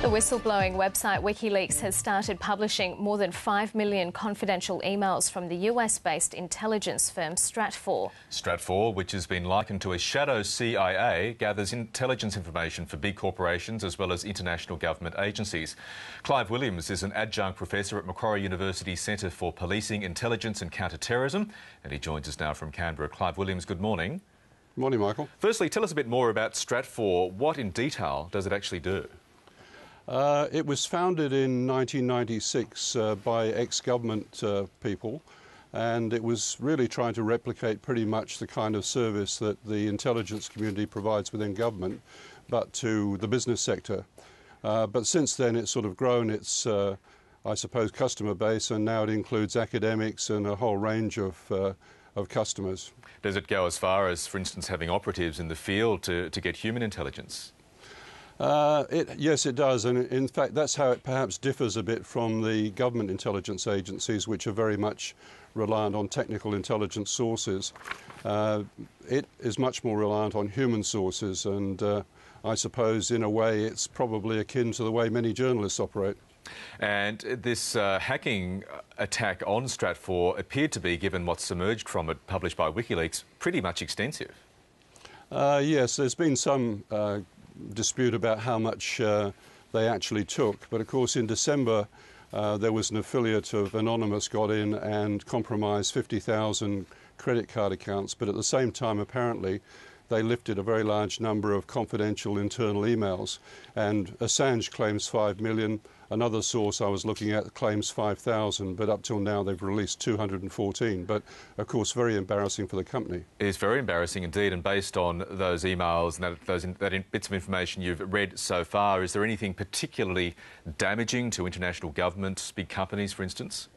The whistleblowing website Wikileaks has started publishing more than 5 million confidential emails from the US-based intelligence firm Stratfor. Stratfor, which has been likened to a shadow CIA, gathers intelligence information for big corporations as well as international government agencies. Clive Williams is an adjunct professor at Macquarie University's Centre for Policing, Intelligence and Counter-Terrorism, and he joins us now from Canberra. Clive Williams, good morning. Good morning, Michael. Firstly, tell us a bit more about Stratfor. What in detail does it actually do? It was founded in 1996 by ex-government people, and it was really trying to replicate pretty much the kind of service that the intelligence community provides within government, but to the business sector. But since then it's sort of grown its, I suppose, customer base, and now it includes academics and a whole range of customers. Does it go as far as, for instance, having operatives in the field to get human intelligence? Yes, it does, and in fact that's how it perhaps differs a bit from the government intelligence agencies, which are very much reliant on technical intelligence sources. It is much more reliant on human sources, and I suppose in a way it's probably akin to the way many journalists operate. And this hacking attack on Stratfor appeared to be, given what's emerged from it, published by Wikileaks, pretty much extensive. Yes, there's been some dispute about how much they actually took, but of course in December there was an affiliate of Anonymous got in and compromised 50,000 credit card accounts, but at the same time apparently they lifted a very large number of confidential internal emails, and Assange claims 5 million. Another source I was looking at claims 5,000, but up till now they've released 214. But of course, very embarrassing for the company. It's very embarrassing indeed, and based on those emails and those bits of information you've read so far, is there anything particularly damaging to international governments, big companies, for instance?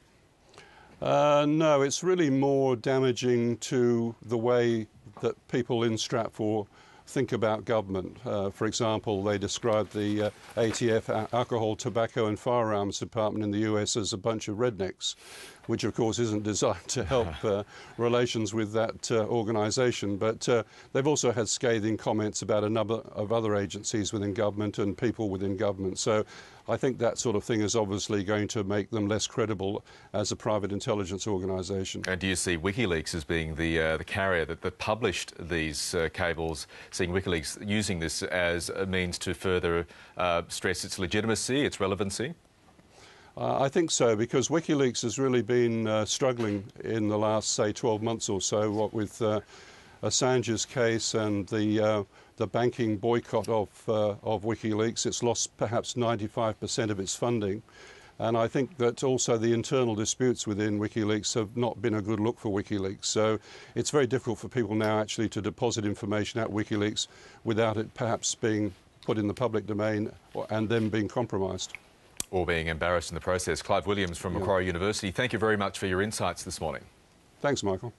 No, it's really more damaging to the way that people in Stratfor think about government. For example, they describe the ATF, Alcohol, Tobacco and Firearms Department in the US as a bunch of rednecks, which of course isn't designed to help relations with that organisation. But they've also had scathing comments about a number of other agencies within government and people within government. So I think that sort of thing is obviously going to make them less credible as a private intelligence organisation. And do you see Wikileaks as being the carrier that published these cables, seeing Wikileaks using this as a means to further stress its legitimacy, its relevancy? I think so, because Wikileaks has really been struggling in the last, say, 12 months or so, what with Assange's case and the banking boycott of Wikileaks. It's lost perhaps 95% of its funding. And I think that also the internal disputes within Wikileaks have not been a good look for Wikileaks. So it's very difficult for people now actually to deposit information at Wikileaks without it perhaps being put in the public domain and then being compromised. Or being embarrassed in the process. Clive Williams from Macquarie University, thank you very much for your insights this morning. Thanks, Michael.